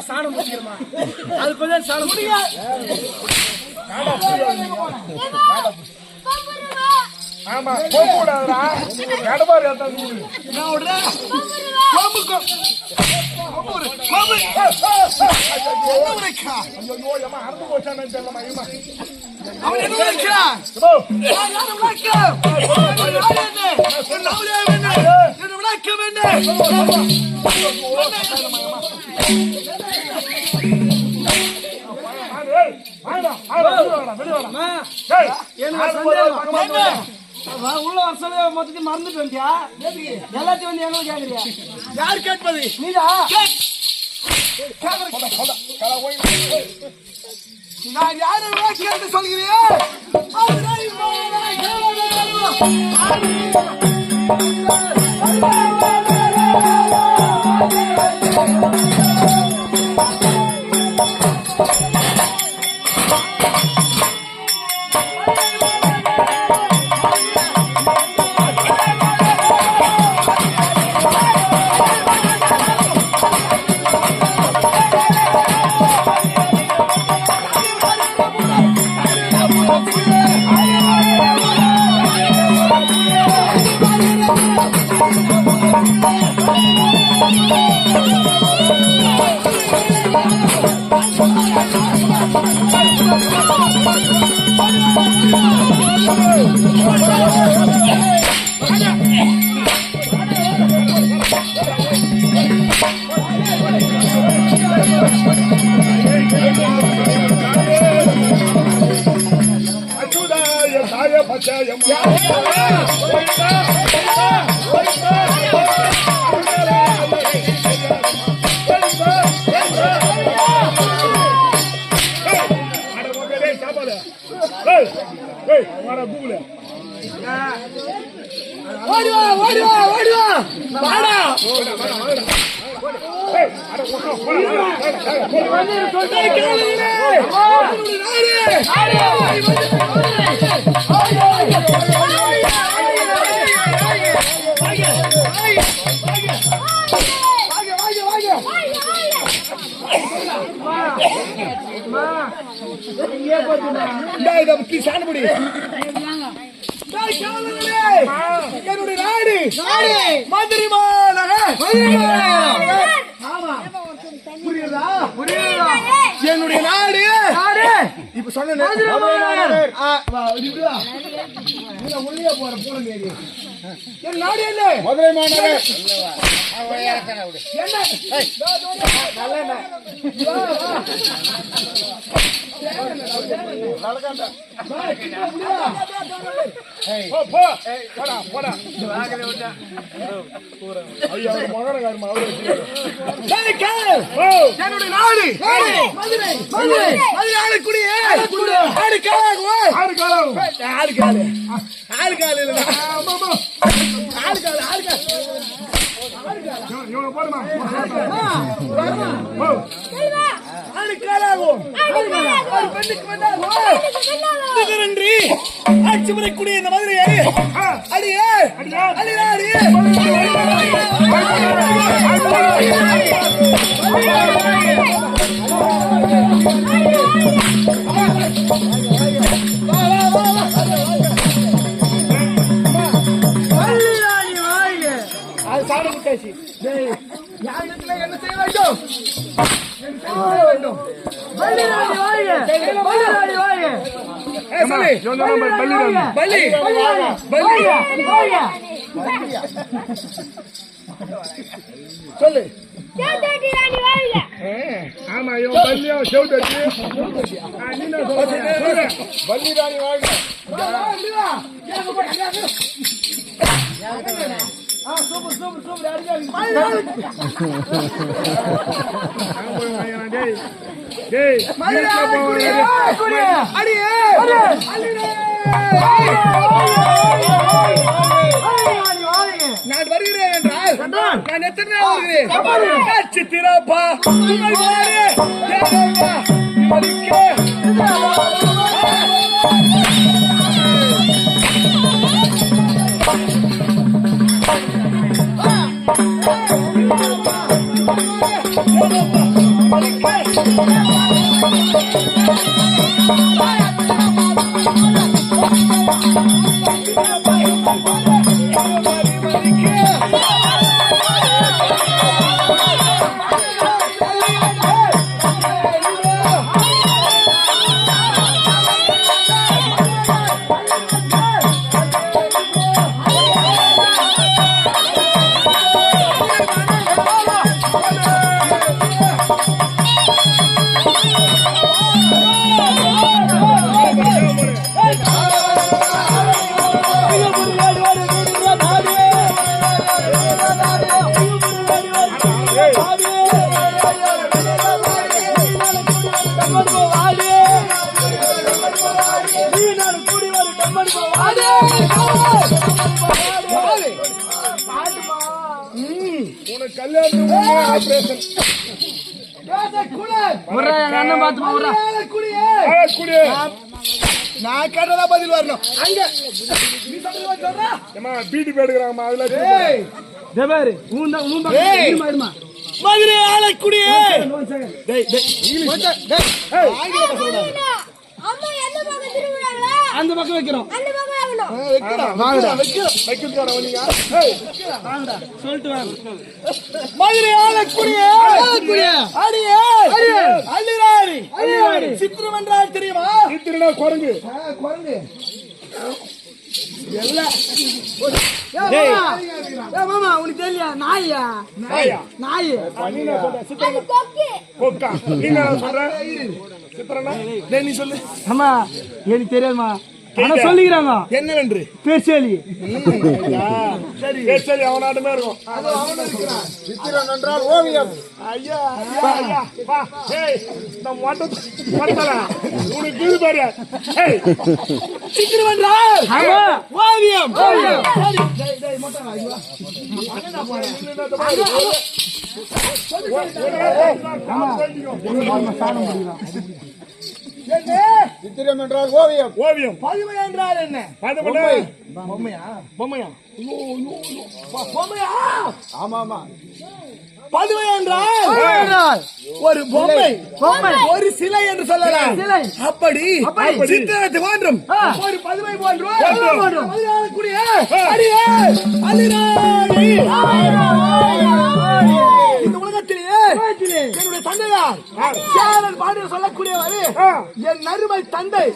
சாணம் முடிக்கிறமா அது கொஞ்சம் சாணம் முடியாது. ஆமா போகக்கூடாதுடா. கடபார் உள்ள வருஷம் மொத்தத்தையும் மறந்துட்டு வந்தியா? எல்லாத்தையும் வந்து எங்களை கேக்குறியா? யார் கேட்பது? நீதா? நான் யாரு கேட்டு சொல்கிறீங்க? சாணுபடி என்னுடைய நாடு மதுரை மாநகர். புரியுதா? என்னுடைய நாடு இப்ப சொன்ன உள்ளே போற போன என் நாடு என்ன? மதுரை மாநகர். என்னுடைய நாடு மதுரை. மதுரை ஆளுக்குடிய ஆடு ஆட்சி முறைக்கூடிய இந்த மதுரையை அடியே அடியே அது சாட முட்டாச்சு. என்ன செய்ய வேண்டும்? சொல்லு. ஆமா பள்ளி ராணி வாழ்க. சூப்பர் சூப்பர் சூப்பர் நான் வருகிறேன் என்றால் நான் எத்தனை வருகிறேன்? சித்திரப்பா நான் கேட்டதா பதில் வரணும். அங்க பீடி போடுறாங்க மதுரை ஆளக்கூடிய அந்த பக்கம் வைக்கிறோம். சொல்லிட்டு வாங்க. மதுரை ஆளக்கூடிய சித்திரம் என்றால் தெரியுமா? சித்திரனா குரங்கு. குரங்கு மாமா உனக்கு தெரியல? நாயா நாய் நீ சொல்லு. ஆமா எனக்கு தெரியாதுமா. ஆனா சொல்லிக்கிறாங்க என்னவென்று. பேச்சேலி பேச்சேலி அவனாடுமே இருக்கும். சித்திரம் என்றால் ஓவியம். ஐயா உனக்கு பாரு சித்திரம் என்றால் ஓவியம். சித்திரம் என்றால் ஓவியம். ஓவியம். பதுமை என்றால் என்ன? பொம்மையா? பொம்மையா? பொம்மையா? ஆமா ஆமா. பதுமை என்றால் ஒரு பொம்மை, ஒரு சிலை என்று சொல்லலாம். அப்படி சித்திரத்தை போன்றும் ஒரு பதுமை போன்றும் இந்த உலகத்திலேயே என்னுடைய தந்தையார் சேரன் பாண்டியர் சொல்லக்கூடியவர் என் நறுமை தந்தை,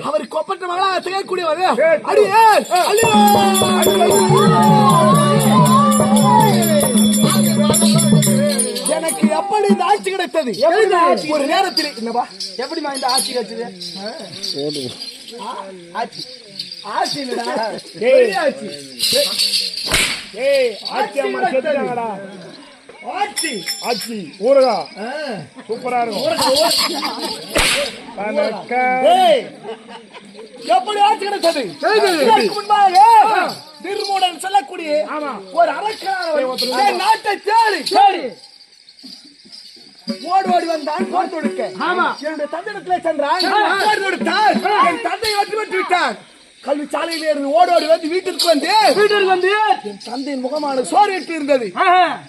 அவருக்கு ஒப்பற்ற மகளாக திகழக்கூடியவர் அடியே எனக்கு எப்படி இந்த ஆட்சி கிடைத்தது? ஒரு நேரத்தில் என்னப்பா எப்படிமா இந்த ஆட்சி கிடைச்சது? ஆட்சி ஆட்சி ஆட்சி ஆட்சி ஊரகா சூப்பரா இருக்கும். எப்படி ஆட்சி கிடைத்தது? முன்பாக நிர்மூடன் சொல்லக்கூடிய ஒரு அரக்கர் நாட்டை தேடி ஓடி ஓடி வந்தான் போர் தொடுக்க. என்னுடைய தந்தையிடத்திலே சென்றான், போர் தொடுத்தான். என் தந்தை வெற்றி பெற்று விட்டான். கல்வி சாலையில இருந்து ஓடி ஓடி வந்து வீட்டிற்கு வந்து என் தந்தையின் முகமான சோறிட்டு இருந்தது.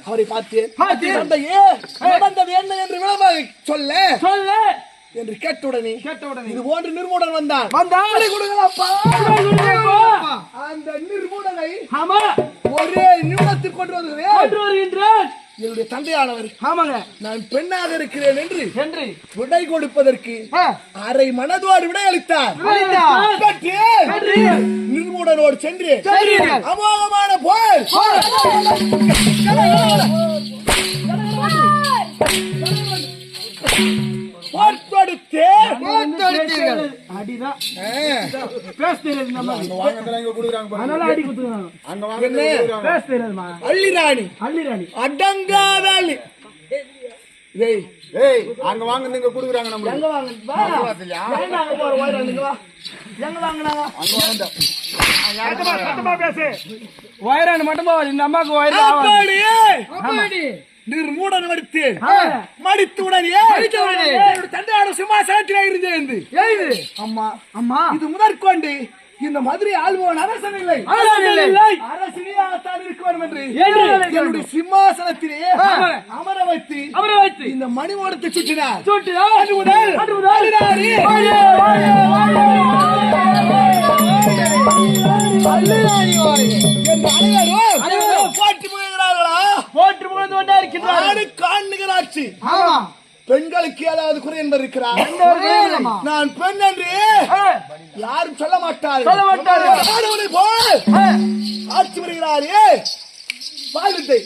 அவரை பார்த்தேன். தந்தையே நடந்தது என்ன என்று விளம்பரம் சொல்ல என்று கேட்டவுடனே இது போன்று நிர்மூடன் வந்தான். அந்த நிர்மூடனை ஒரே நிமிடத்தில் கொண்டு வருகிறேன். என்னுடைய தந்தையானவர் நான் பெண்ணாக இருக்கிறேன் என்று விடை கொடுப்பதற்கு அரை மனதோடு விடை அளித்தார். நிர்மூடனோடு சென்று அமோகமான போர் அடங்காதாளி அங்க வாங்க நீங்க குடுக்குறாங்க. நம்ம எங்க வாங்க வயரான மட்டுமா இந்த அம்மாக்கு வயிறு நிர்மூடன் மடித்துடனே தந்தையோட சிம்மாசனத்தில் இருந்தேன். அம்மா இது முதற்கொண்டு இந்த மதுரை ஆள்வோன் அரசன் இல்லை, அரசனையாகத்தான் இருக்க வேண்டும் என்று என்னுடைய சிம்மாசனத்திலே அமர வைத்து இந்த மணிமோடத்தை சுற்றினார். காண்கிறாட்சி பெண்களுக்கு ஏதாவது குறை என்பது இருக்கிறார். நான் பெண் என்று யாரும் சொல்ல மாட்டார்கள். ஆட்சி வருகிறாரே பாலித்தை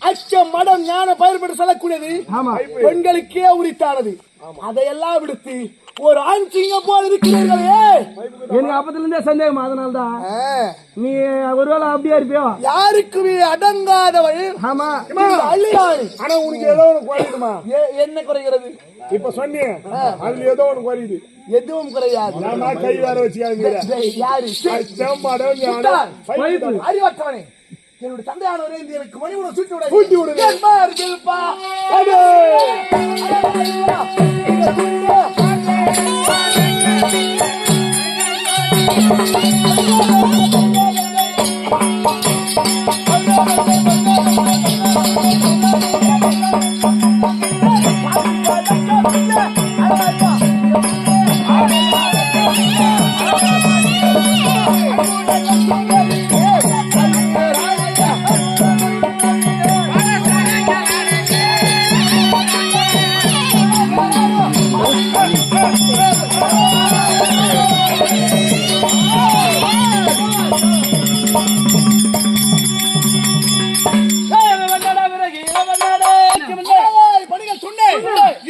அச்சம் மடம் ஞான பயன்பட்டு சொல்லக்கூடியது பெண்களுக்கே உரித்தானது. அதையெல்லாம் விடுத்து ஒரு ஆண் சிங்கம் போல் இருக்கிறீர்களே, எனக்கு அப்பத்துல இருந்தே சந்தேகம். அதனால்தான் நீ ஒருவேளை அப்படியே இருப்பியோ. யாருக்குமே அடங்காதவள். ஆமா அள்ளியாணி. ஆனா உனக்கு ஏதோ ஒண்ணு குறையுமா? என்ன குறைகிறது? இப்ப சொன்னேன் அதுல ஏதோ ஒண்ணு குறையுது. எதுவும் குறையாது. கை வேற வச்சுக்காங்க. அறிவாற்றவனே, என்னுடைய தந்தையானவரே எனக்கு மணிவுட சுட்டி விட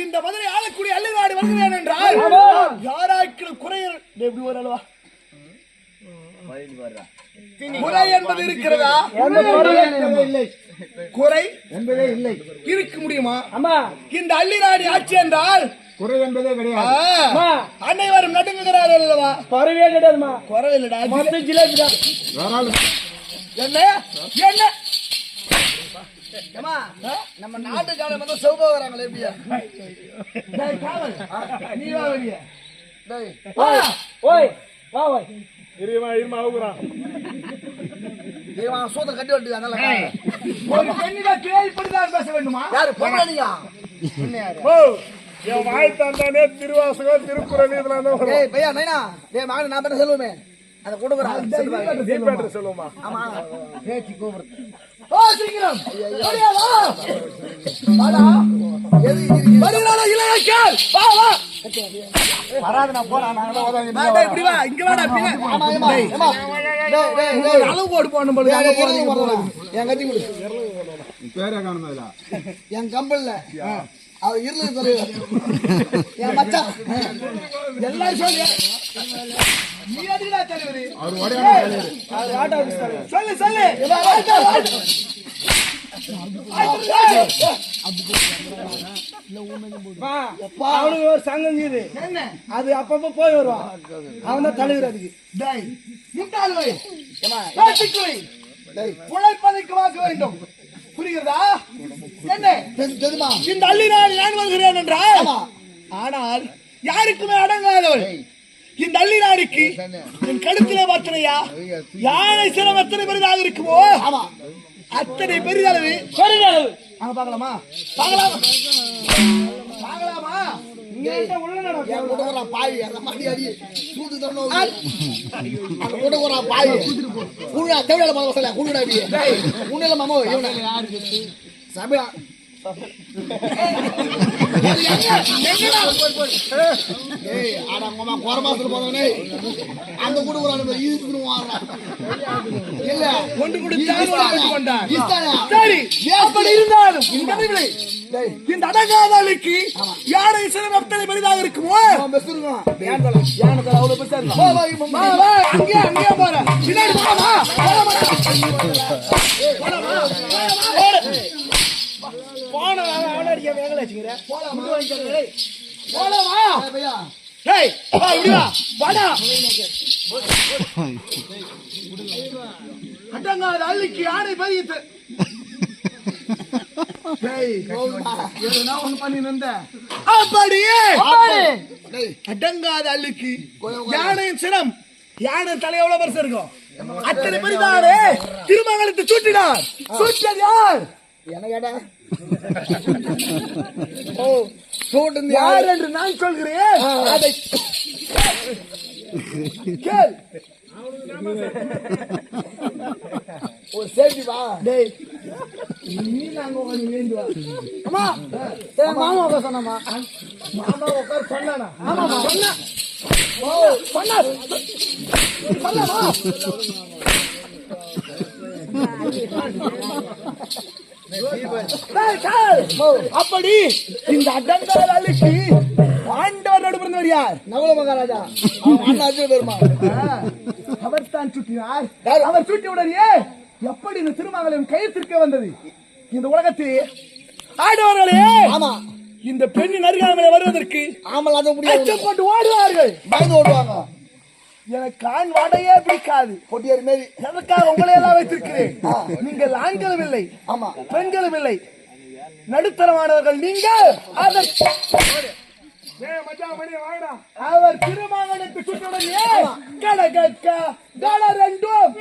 இந்த மதுரை ஆளக்கூடிய அள்ளிநாடு வருகிறேன் என்றால் யாராய்க்கு குறைய எப்படி ஒரு அளவா குறை என்பது இருக்கிறதா? இல்லை குறை என்பதே இல்லை. இருக்க முடியுமா? ஆமா, இந்த அள்ளிநாடி ஆட்சி என்றால் குறை என்பதே கிடையாது. அனைவரும் நடுங்குகிறார்கள் அல்லவா? குறைவே கிடையாதுமா. குறை இல்லடா. மொத்தம் ஜிலேபி தான். என்ன என்ன ஏமா நம்ம நாட்டுக்காரங்க வந்து சௌபா வராங்களே எப்படியா? டேய் காவல் நீ வா வெளிய. டேய் ஓய் வா ஓய். இருமா ஆகுறான். தேவா சோத கட்டி வட்டி அதனால ஒரு பெண்ணிட பேய் இப்படிதான் பேச வேண்டுமா? யாரு பொண்ணனியா? என்ன யாரு? ஓ என் வாய் தாண்டானே திருவாசகம் திருக்குறள் இதெல்லாம் தான் வரும். டேய் பையா நைனா டேய் மகன் நான் பேட்ட சொல்லுவேமே அத கொடுங்கடா சொல்லுமா. ஆமா பேச்சி கூப்பிடு. ஓ சீக்கிரம் ஓடியா வா. வாடா எது வருகிறாடா இளையக்கால் வா வா. வராத நான் போறேன். நான் டேய் இப்படி வா இங்க வாடா பின்ன. ஆமா ஆமா ஏமா டேய் டேய் டேய் அளவு போடு போணும் போல அங்க போறது. என் கட்டி கொடு. பேரே காணும்ல. என் கம்பல்ல அவ இருளு தலைவர் என் மச்சான் எல்லாம் சொல்லு. நீ அடிடா தலைவர். அவர் ஓடியாங்க தலைவர். அது ஆட்டோ தலைவர். சொல்லு சொல்லு. அவனுக்கு ஒரு சங்கம் இருக்குது. என்ன அது அப்பப்ப போய் வருவான். அவன் தான் தலைவர் அதுக்கு. டேய் நிட்டால் வை ஏமா பேசிக்குவை. டேய் உழைப்பதற்கு வாக்க வேண்டும். புரிகிறதா? என்ன தெரியுமா? இந்த அள்ளிநாடு நான் வருகிறேன் என்றால் ஆனால் யாருக்குமே அடங்காதவள் இந்த அள்ளிநாடுக்கு என் கழுத்திலே பார்த்தனையா யானை சிரம் எத்தனை பெரிதாக இருக்குமோ அத்தனை பெரிதளவு பெரிதளவு. அங்க பார்க்கலாமா? பார்க்கலாமா? பார்க்கலாமா? இங்க உள்ள நடக்கும். கொடுக்குறா பாய் அந்த மாதிரி அடி சூடு தரணும். அந்த கொடுக்குறா பாய் குழுடா தேவல மனசல குழுடா அடி. டேய் உன்னல மாமா இவன யாருக்கு சபையா ஏய் ஆனா மாமா கோரமாசல போறவனே அந்த குடுக்குறானே ஈதுக்கு வாறா இல்ல ஒன்று குடுத்தானே கொண்டான். சரி அப்படி இருந்தாலும் இந்த விலை இந்த அடங்காதலுக்கு யாரை சிரம் எத்தனை பெரிதாக இருக்குமோ அவ்வளவு பெருசா இருக்கும். அங்கே போற பின்னாடி போன அவனடிக்க வேகல வச்சுக்கிற போலாமா? டேய் வா இப்படி வா வாடா. அடங்காத அள்ளிக்கு யாரை பதித்து அப்படியே அடங்காத அள்ளிக்கு யானையின் சிரம் யானை தலை எவ்வளவு பெருசு இருக்கும் அத்தனை பெரிதாரே திருமங்கலத்தை சூட்டினார். சூட்டியது யார்? யார் என்று நான் சொல்கிறேன் அதை கேள். ஒரு சேஃப்டி வா. டேய் நீ நாங்க உட்காந்து வேண்டுவா. அம்மா மாமா உட்கார சொன்னாமா? மாமா உட்கார சொன்னானா? ஆமாமா சொன்னா. ஓ சொன்னா சொல்லாமா? அப்படி இந்த அடங்காத அள்ளிக்கு ஆண்டவர் நடுபிறந்தவர் யார்? நவல மகாராஜா அவர் தான் சுட்டினார். அவர் சுட்டி உடனே எப்படி இந்த திருமங்கலம் கைத்திருக்க வந்தது இந்த உலகத்தில் ஆடவர்களே? ஆமா இந்த பெண்ணின் அருகாமையில வருவதற்கு அச்சப்பட்டு ஓடுவார்கள், பயந்து ஓடுவாங்க. எனக்கு கான் வாடையே பிடிக்காது. கொட்டியார் மாரி எனக்காக உங்களை எல்லாம் வைத்திருக்கிறேன். நீங்கள் ஆண்களும் இல்லை, ஆமா பெண்களும் இல்லை, நடுத்தரமானவர்கள் நீங்கள். அவர் திருமங்கலத்தை சுற்றுடனே கடகக்க தட ரெண்டும்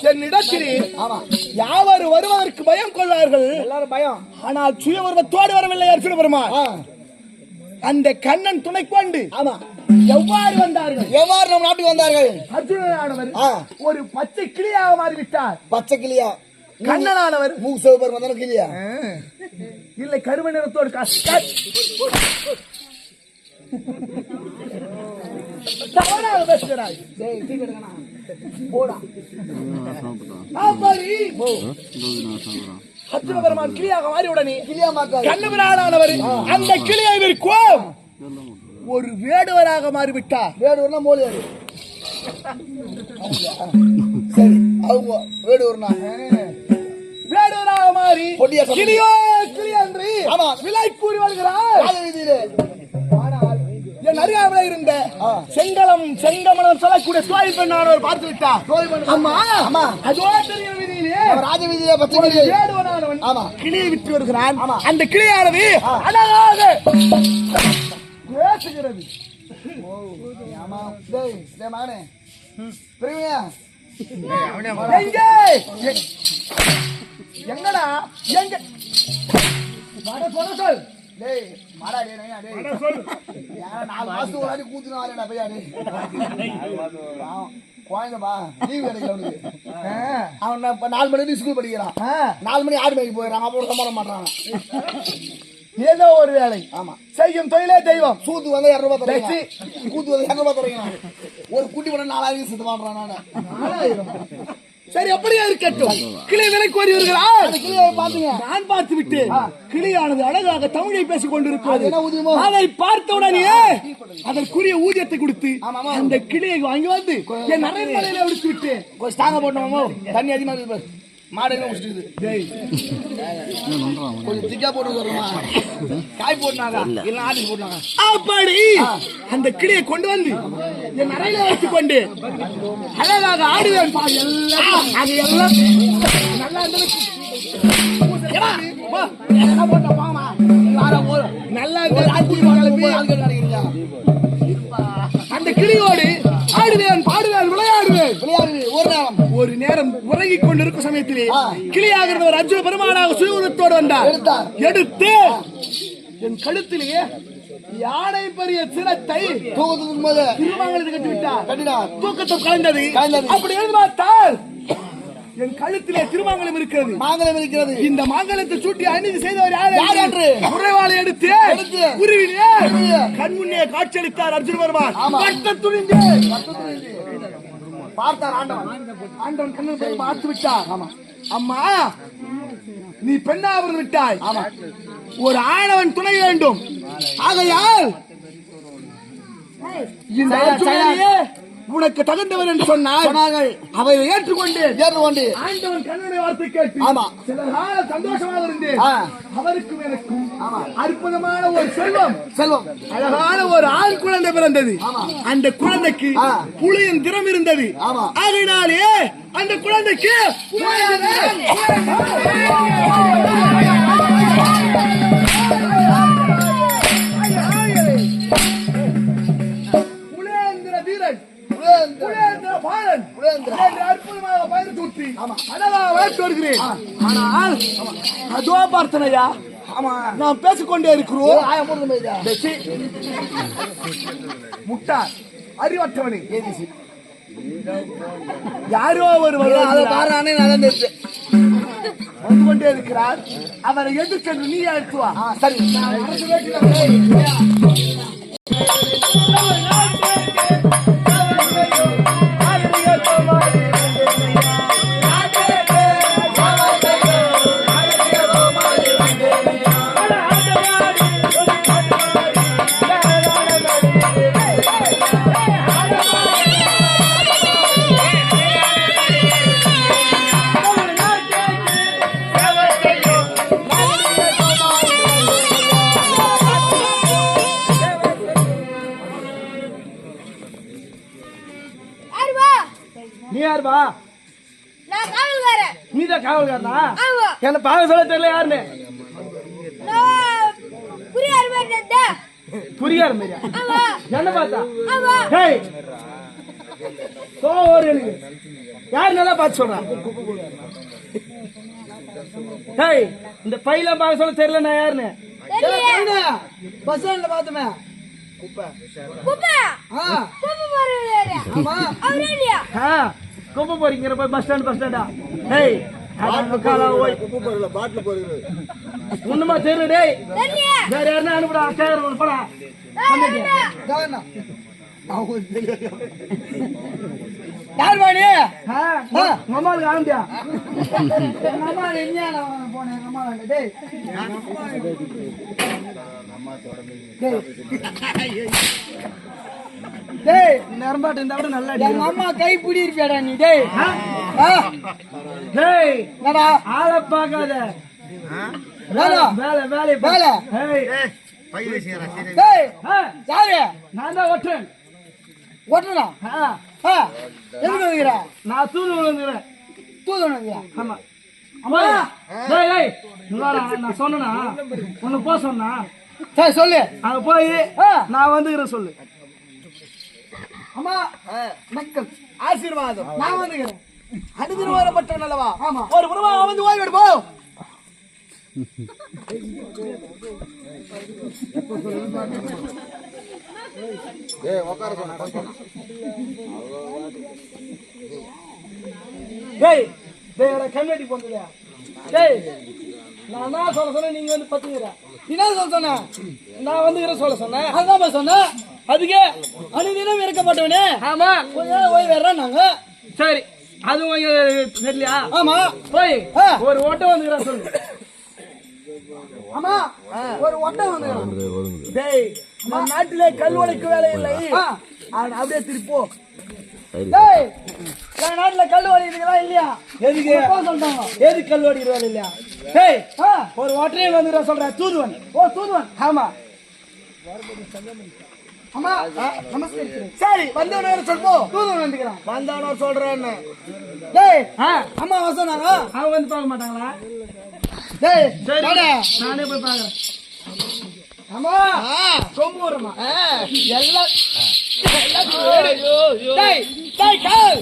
என்னிடத்திலே யாவர் வருவதற்கு பயம் கொள்வார்கள், எல்லாரும் பயம். ஆனால் சுய உருவத்தோடு வரவில்லை அர்ஜுன பெருமான். அந்த கண்ணன் துணை கொண்டு எவ்வாறு வந்தார்கள்? எவ்வாறு நம் நாட்டுக்கு வந்தார்கள்? அர்ஜுனனானவர் ஒரு பச்சை கிளியாக மாறிவிட்டார். பச்சை கிளியா? கண்ணனானவர் மூக்கு சிவபெருமான் வந்தான கிளியா? இல்லை, கருமை நிறத்தோடு தவறாக பேசுகிறாய். அர்ஜுன பெருமான் கிளியாக மாறியுடனே கண்ணபிரானானவர் அந்த கிளியை விற்கும் ஒரு வேடுவராக மாறிவிட்டார். வேடுவர்னா மோலியாரு. சரி, அவங்க வேடுவர்னா வேடுவராக மாறி கிளியோ கிளி என்று விலை கூறி வருகிறார். என் அருகாமையில் இருந்த செங்கமலம் சொல்லக்கூடிய தோய் பெண்ணானவர் பார்த்து விட்டார். அம்மா அதோ தெரிய வீதியிலே ராஜ வீதியிலே பச்சை கிளி வேடுவனானவன் கிளியை விற்று வருகிறான். அந்த கிளியானது அழகாக பேசுகிறது. எங்கடா எங்க சொல். அவன் 4 மணி ஸ்கூல் படிக்கிறான். 4 மணி 6 மணிக்கு போயிடறான். அப்புறம் சமாளம் மாட்டான். ஏதோ ஒரு வேலை. செய்யும் தொழிலே தெய்வம். சூத்து வந்து 200 ரூபாய் தரேன். கூத்து வந்து 200 ரூபாய் தரேன். ஒரு குட்டி பண்ண 4000 சுத்த மாட்டான். நானு 4000. சரி, அப்படியே இருக்கட்டும். கிளி விலை கோரி வருகிறார். நான் பார்த்து விட்டு கிளியானது அழகாக தமிழை பேசிக் கொண்டிருக்கிறது. அதை பார்த்தவுடனே அதற்குரிய ஊதியத்தை கொடுத்து அந்த கிளியை வாங்கி வந்து என் அரைமலையில விடுத்து விட்டு தாங்க போட்டோமோ தண்ணி அதிகமாக மாடல முடிச்சுது. கொஞ்சம் திக்கா போட்டு வருமா? காய் போட்டாங்க இல்ல ஆடி போட்டாங்க. அப்படி அந்த கிளியை கொண்டு வந்து என் அறையில வைத்துக் கொண்டு அழகாக ஆடுவேன். அது எல்லாம் நல்லா அந்த கிளியோடு ஆடுவேன், பாடுவேன், விளையாடுவேன். ஒரு நேரம் உறங்கிக் கொண்டிருக்கும் சமயத்திலே கிளியாக ஒரு அர்ஜுன பெருமானாக சுயூரத்தோடு வந்தார். எடுத்து என் கழுத்திலேயே யானை பெரிய சிரத்தை திருமங்கலத்தை கட்டிவிட்டார். தூக்கத்தை கலைந்தது. அப்படி எழுதி பார்த்தால் என் கழுத்திலே திருமங்கலம் இருக்கிறது. மாங்கலம் இருக்கிறது. இந்த மாங்கலத்தை சூட்டி அணிந்து செய்தவர் யார் என்று குறைவாளை எடுத்து உருவினே கண்முன்னே காட்சியளித்தார் அர்ஜுன பெருமான். பார்த்தார் ஆண்டவன். ஆண்டவன் கண்ணன் பார்த்து விட்டார். அம்மா, நீ பெண்ணாவது விட்டாய். ஒரு ஆணவன் துணை வேண்டும். ஆகையால் இந்த உனக்கு தகுந்தவர் என்று சொன்னார்கள். அவை ஏற்றுக்கொண்டு ஆண்டவன் கண்ணனுடைய வார்த்தை கேட்டு சில கால சந்தோஷமாக இருந்தேன். அவருக்கும் எனக்கும் அற்புதமான ஒரு செல்வம் அழகான ஒரு ஆண் குழந்தை பிறந்தது. அந்த குழந்தைக்கு புலியின் திறம் இருந்தது. ஆகையினாலே அந்த குழந்தைக்கு அற்புதமாக பயிர் தூட்டி வளர்த்து வருகிறேன். ஆனால் அதோ பார்த்தனையா, நாம் பேசிக்கொண்டே இருக்கிறோம். முட்டாள் அறிவற்றவனே, யாரோ ஒருவர் வந்து கொண்டே இருக்கிறார். அவரை எதிர்த்து நீ அழைத்துவா. சரி, நீதான் காவல்காரனா? என்ன பாவ சொல்ல தெரியல. யாருன்னு புரியாரு மாதிரியா? என்ன பார்த்தா யார் நல்லா பார்த்து சொல்றா? டேய், இந்த பையில பார்க்க சொல்ல தெரியல நான் யாருன்னு. பஸ் ஸ்டாண்ட்ல பார்த்தோமே. குப்பை ஆ குப்பை போறீங்க ஆமா அவரே இல்லையா குப்பை போறீங்க போய் பஸ் ஸ்டாண்டா? டேய், பாட்டில் போறது ஒண்ணுமா தெரியல. டேய், தெரியல வேற யாருன்னா அனுப்புடா. கேக்குற போடா. தானா யார் வாணி அம்மாளுக்கு ஆரம்பியா? அம்மா என்ன போனேன் அம்மா டேய் டேய் நரம்பாட்டு இருந்தா கூட நல்லா எங்க அம்மா கை பிடி இருப்பியாடா நீ டேய் டேய், என்னடா ஆளை பார்க்காத. வேலை வேலை வேலை வேலை ஏய், டேய் யாரு நான் தான் ஒட்டுறேன். ஓட்டுறா எதுக்கு வைக்கிறா நான் தூது விழுந்துறேன். தூது வைக்கிறா ஆமா. அம்மா, டேய் டேய், இங்கடா, நான் சொன்னேனா உன்னை போக சொன்னா? சரி சொல்லு அங்க போய் நான் வந்துக்கிறேன் சொல்லு. அம்மா மக்கள் ஆசீர்வாதம். நான் வந்துக்கிறேன். அனுதினப்பட்டவன் அல்லவா? ஆமா. ஒரு முறை வந்து ஓய்வு போ. டேய் டேய், கண்ணாடி போந்தலையா? டேய், நான் என்ன சொல்ல சொன்னேன், நீங்க வந்து பத்துங்கிற. என்ன சொல்ல சொன்ன நான் வந்துக்கிறேன் சொல்ல சொன்னேன். அதுதான் சொன்ன அதுக்கே அனுதினம் இருக்கப்பட்டவனே ஆமா. ஓய்வு வர்றோம் நாங்க சரி, அதுவும் தெரியலையா? ஆமா போய் ஒரு ஓட்டம் வந்துக்கிறேன் சொல்லு. ஆமா ஒரு ஒட்டம் வந்து டேய், நம்ம நாட்டிலே கல் உடைக்கு வேலை இல்லை. அப்படியே திருப்போ. டேய் என் நாட்டுல கல் வடிக்கிறீங்களா இல்லையா? எதுக்கு சொல்றாங்க எது கல் உடைக்கிற வேலை இல்லையா? டேய், ஒரு ஒற்றையை வந்துக்கிறேன் சொல்றேன். தூதுவன். ஓ தூதுவன் ஆமா. அம்மா நமஸ்கரிக்கிறேன். சரி, வந்தவன சொல்போ. தூதுவன் வந்துக்கிறான். வந்தவன சொல்றேன்னு. டேய் அம்மா வசனாங்க அவங்க வந்து பார்க்க மாட்டாங்களா? டேய் சரி, வாடா. நானே போய் பாக்குறேன். அம்மா கொம்பு வரமா எல்லாம் டேய் டேய் கால்.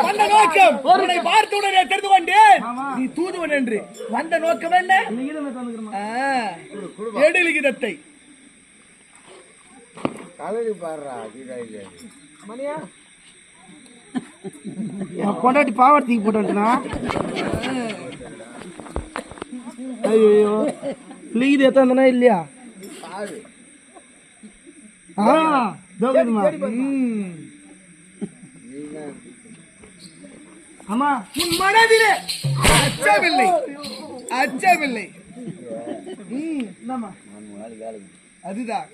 வந்த நோக்கம் உன்னை பார்த்த உடனே தெரிந்து கொண்டேன் நீ தூதுவன் என்று. வந்த நோக்கம் என்ன? லிகிதமே தந்துக்கிறேன். எடு லிகிதத்தை. மணியா கொண்டாட்டி பாவர்த்திக்கு போட்டுனா ஐயோ, லிகித எத்தனை இல்லையா? ஆமா, உன் மனதிலே அச்சமில்லை அச்சமில்லை. அதுதான்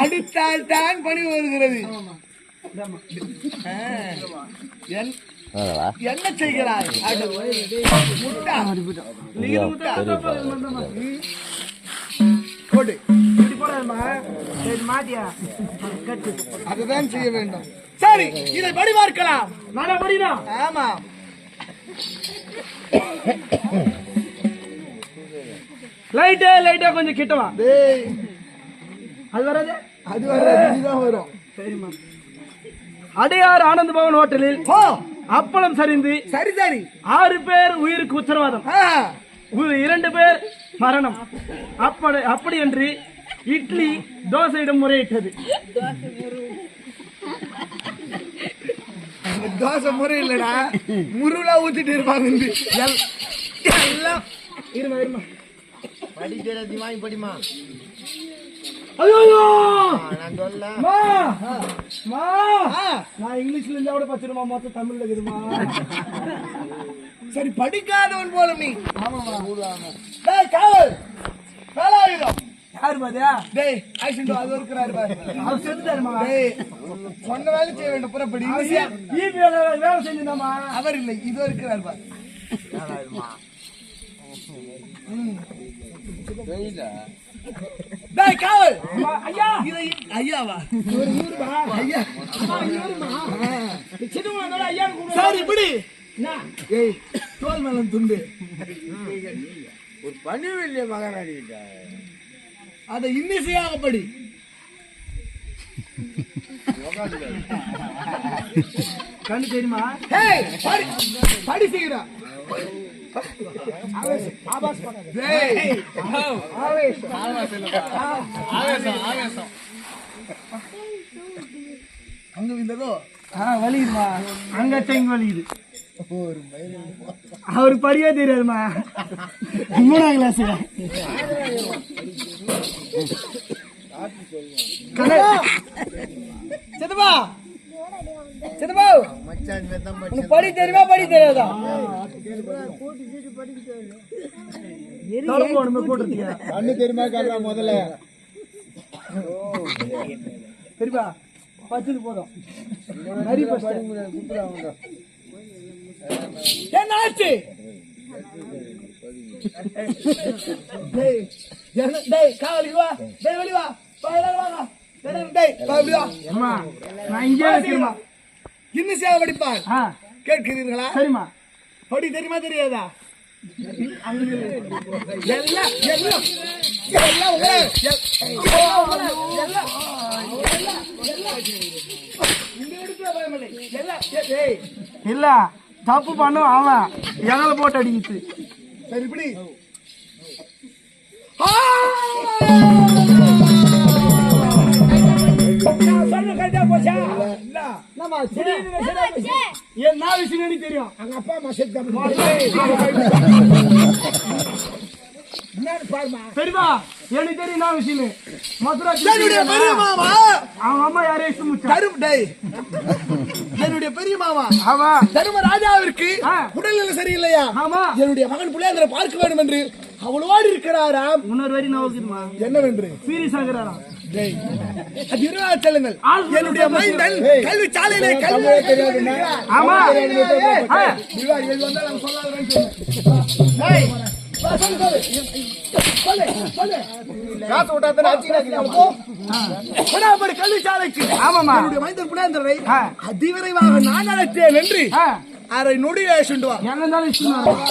அடுத்தால் தான் பணி வருகிறது. என்ன செய்கிறாய்? முட்டா. போடு. அதுதான் செய்ய வேண்டும். சரி, இதை படி பார்க்கலாம். நானே படினா? ஆமா லைட்டா கொஞ்சம் கிட்டவா. டேய் அது வராது. அது வர்றதுதான் வரும். சரிம்மா. அடையார் ஆனந்த பவன் ஹோட்டலில் அப்பளம் சரிந்து சரி சரி 6 பேர் உயிருக்கு உத்தரவாதம். 2 பேர் மரணம். அப்படி என்று இட்லி தோசையிடம் முறையிட்டது. தோசை முறை இல்லடா, முருளா ஊத்திட்டு இருப்பாங்க. எல்லாம் இருமா படிக்கிறது வாங்கி படிமா. ஐயோ நான் சொல்ல நான் இங்கிலீஷ்ல இருந்தா கூட பச்சிருமா, மொத்தம் தமிழ்ல இருக்குதுமா. சரி படிக்காதவன் போல நீ. டேய் காவல் வேலாயுதம். யாரு பாத்தியா? டேய் ஆக்சிடென்ட் அது இருக்கிறாரு பாரு. அவர் செத்துட்டாருமா. டேய் சொன்ன வேலை செய்ய வேண்டும் புறப்படி. வேலை செஞ்சுதாமா. அவர் இல்லை, இது இருக்கிறார் பாரு. டேய் காவல் ஐயா. ஐயாவா? ஐயா சரி இப்படி ஏய் தோல் மேலம் துண்டு ஒரு பணிவில்லை மகாராணி அதை இன்னிசையாக படி. கண்ணு தெரியுமா? ஏய் படி சீக்கிரம் டேய் அங்க விழுந்ததோ வலிக்குதுமா, அங்க செங்க வலிக்குது. அவருக்கு படியே தெரியாதுமா, 3ஆம் கிளாஸ். சித்தப்பா சித்தப்பா உனக்கு படி தெரியுமா படி தெரியாதா? கண்ணு தெரியுமா கேட்கறா முதல்ல. சரிப்பா, பச்சது போதும். என்னாச்சு? டேய் காவலி வா, டேய் வெளிய வா, வாங்க. டேய் காவலி வா. அம்மா நான் இங்கே இருக்கேம்மா. இன்னும் சேவை படிப்பான் கேட்கிறீர்களா? சரிம்மா. படி தெரியுமா தெரியாதா? எல்லாம் இல்ல தப்பு பண்ணும் அவன் எங்களை போட்டு அடிக்கிட்டு. சரி இப்படி என்ன விஷயம் தெரியும்? அங்க அப்பா அம்மா செத்து சரிதா, எனக்கு தெரியும் என்ன விஷயம். மதுரா பெரிய மாமா அவன் அம்மா யாரையும் சுமிச்சா. என்னுடைய பெரிய மாமா ஆமா, தர்ம ராஜாவிற்கு உடல்நிலை சரியில்லையா? ஆமா, என்னுடைய மகன் புலியாந்தரை பார்க்க வேண்டும் என்று அவளோடு இருக்கிறாராம். இன்னொரு வரி நோக்குதுமா, என்னவென்று சீரியஸ் ஆகிறாராம். அது இருவாக செல்லுங்கள். என்னுடைய மைந்தன் கல்வி சாலையிலே கல்வி ஆமா, கல்வி சாலைக்கு ஆமாமா, என்னுடைய மைந்தன் புலியாந்தரை அதிவிரைவாக நான் அழைத்தேன் என்று அரை நொடியே சொல்லுவா. என்ன இருந்தாலும்